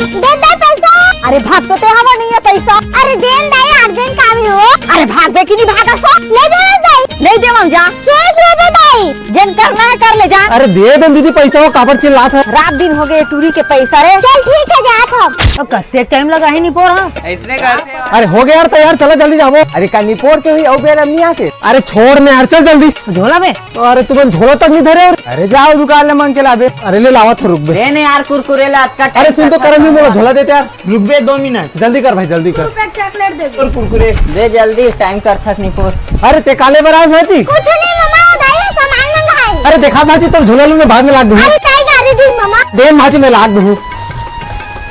दे दे पैसा। अरे भाग तो ते हवा नहीं है पैसा। अरे देन दाई अर्जंट काम हो। अरे भाग दे कि नहीं भागा सो। ले दे दाई। नहीं दे जा 100 रुपए दाई। जन करना है कर ले जा। अरे दे दे दीदी पैसा, वो काबर चिल्लात है। रात दिन हो गए टूरी के पैसा रे। चल ठीक है जात हम। तो कस्से टाइम लगा है नहीं पोर। हाँ ऐसने करते अरे हो गया यार तैयार, चलो जल्दी जाओ। अरे का निपोर के हुई औ बेर नहीं आके। अरे छोड़ ने यार, चल जल्दी। झोला में। अरे तुम झोला तक नहीं धरे। अरे जाओ दुकान में मांग के लाबे। अरे ले लावा तो रुक बे। देने यार कुरकुरे ला का। अरे सुन तो करम भी मोला झोला देते यार। रुक बे 2 मिनट। जल्दी कर भाई जल्दी कर। चॉकलेट दे और कुरकुरे दे जल्दी, टाइम कर थक नहीं पोर। अरे ते काले बराज भाजी। कुछ नहीं मामा दाई सामान मंगाए। अरे देखा भाजी तब झोला लूंगा बाद में लाग दूँ। अरे काय गाड़ी दी मामा। देन भाजी में लाग दूँ।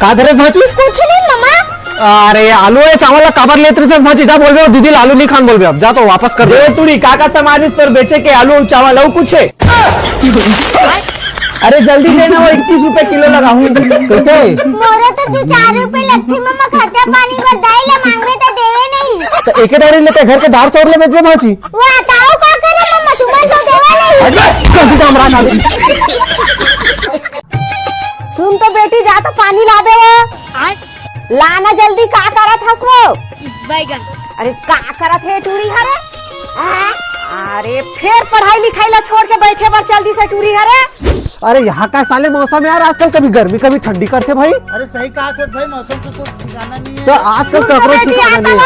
का धरे भाजी? कुछ नहीं मामा। अरे आलू है चावल का काबर लेते थे भाजी। जा बोल रहे हो दीदी आलू नहीं खान बोल रहे, अब जा तो वापस कर दे। टूरी काका समाज पर बेचे के आलू चावल और कुछ है। अरे जल्दी देना, वो 21 रुपए किलो लगाऊं। कैसे? मोरे तो 4 रुपए लगते मामा, खर्चा पानी पर दाई ला मांगे तो देवे नहीं। तो एक दारी लेते घर के दार चोर ले बेचबे भाजी। वो बताओ का करे मामा, तुम्हें तो देवे नहीं। जल्दी जा हमरा नाम। सुन तो बेटी जा तो पानी ला दे वो। लाना जल्दी, का करत हस वो? बैगन। अरे का करत है टूरी हरे? अरे फिर पढ़ाई लिखाई ला छोड़ के बैठे बा जल्दी से टूरी हरे। अरे यहाँ का साले मौसम यार, आजकल कभी गर्मी कभी ठंडी करते भाई। अरे सही कहा कर भाई, मौसम को तो ठिकाना नहीं है। तो आजकल कपड़ों बेटी ठिकाना आता नहीं है।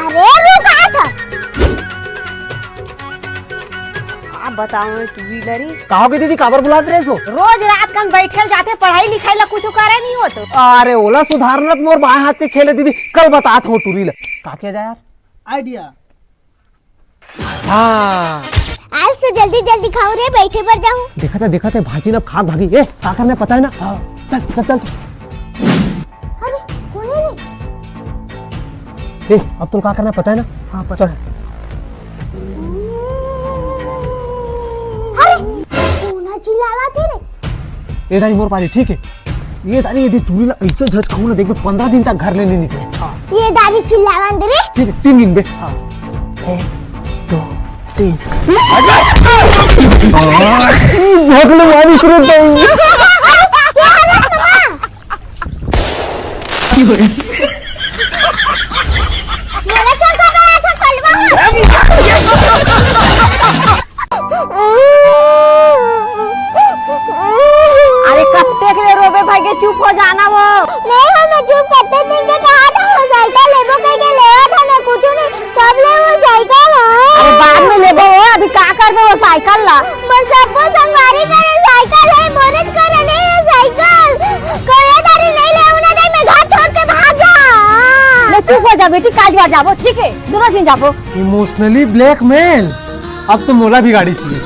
वो। अरे रुका था। आप बताओ टूरी लरी कहोगे दीदी काबर बुलात रहे सो? रोज रात कन बैठल जाते, पढ़ाई लिखाई ला कुछ करे नहीं हो तो। अरे ओला सुधारनत मोर बाएं हाथ के खेले दीदी। कल बतात हो टूरी ला का किया जाए यार। आइडिया हाँ आज से जल्दी जल्दी खाऊं रे, बैठे पर जाऊं। देखा थे भाजी ने खा भागी। ए का करने पता है ना। चल चल चल। अरे कौन है ए अब तुम का करना पता है ना। हाँ पता है। अरे कौन चिल्लावा तेरे। ए दानी मोर पाली ठीक है। ये दानी यदि टूरी ला ऐसे झच खाऊं ना, देख 15 दिन तक घर लेने निकले। ये दादी चिल्लावा रे। ठीक है 3 दिन बे। 1 2 3 भगलो वाली शुरू नहीं। मेरा चक्कर में था अरे कत्ते के रोबे भाई के चुप हो जाना वो। नहीं मैं चुप करते थे कि कहा था वो साइकिल लेबो कह के लेवा था, मैं कुछ नहीं कब ले वो साइकिल। अरे बाद में ले वो, अभी का करबे वो साइकिल ला। मोर सबको संगवारी करे साइकिल है, मोरत करे नहीं है साइकिल। कोई दारी नहीं ले उन्हें दे, मैं घर छोड़ के भाग जा। ले चुप हो जा बेटी, काज बार जाबो ठीक है, दोनों दिन जाबो। Emotionally blackmail. अब तो मोला भी गाड़ी चाहिए।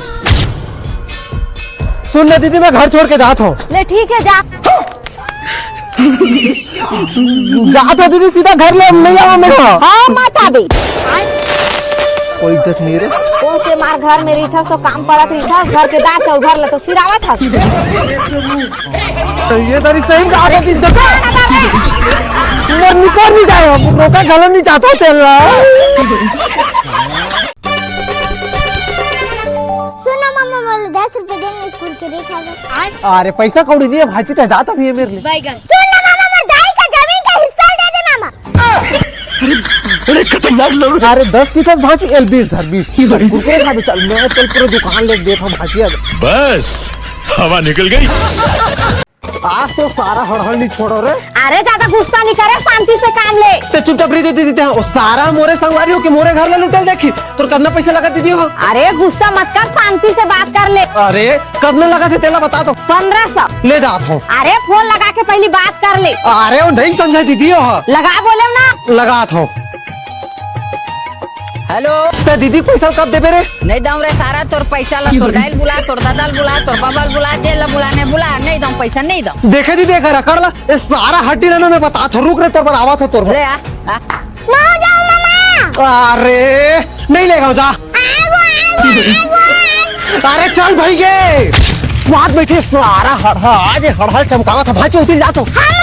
सुन ना दीदी मैं घर छोड़ के जाता हूँ। ले ठीक है जा। जाता हूँ दीदी, सीधा घर ले नहीं आवा मेरा। हाँ माता भी कोई इज्जत नहीं रे। कौन से मार घर में रही था, सो काम पड़त रही था, घर के दांत और घर ला तो सिरावा था। तो ये तारी सही कहा था इज्जत। मैं निकल नहीं जाए, मौका गलत नहीं चाहता चल रहा। सुनो मामा बोले 10 रुपए देंगे स्कूल के रेखा। अरे पैसा कौड़ी दिए भाजी तो जाता भी है मेरे लिए। सुन ना मामा, मैं दाई का जमीन का हिस्सा दे दे मामा। अरे खतरनाक लोग। अरे 10 की 10 भाजी एल 20 धर 20 कुरकुरे खा दे। चल मैं कल पूरा दुकान ले देखा भाजी। बस हवा निकल गई। आज तो सारा हड़हड़ नहीं छोड़ो रे। अरे ज्यादा गुस्सा नहीं करे, शांति से काम ले। तो चुपचाप रही दीदी वो सारा मोरे संगवारी हो कि मोरे घर ले लुटेल देखी तो कितना पैसा लगा दीदी हो। अरे गुस्सा मत कर, शांति से बात कर ले। अरे कितना लगा थे तेला बता दो। 1500 ले जाता हूँ। अरे फोन लगा के पहली बात कर ले। अरे वो नहीं समझा दीदी हो। लगा बोले ना। लगाता हूँ। हेलो तो दीदी पैसा कब दे रे? नहीं दम रे सारा तोर पैसा ला, तोर दाइल बुला, तोर दादाल बुला, तोर बाबाल बुला, जेल बुलाने बुला, नहीं दम पैसा नहीं दम। देखे दी देखा कर ला ये सारा हड्डी लेना मैं बता था। रुक रे तोर पर आवा था तोर ले आ। माँ जाओ मामा। अरे नहीं लेगा जा। अरे चल भाई ये वहां बैठे सारा आज हड़हड़ चमकावा था भाजी उतर जातो। हाँ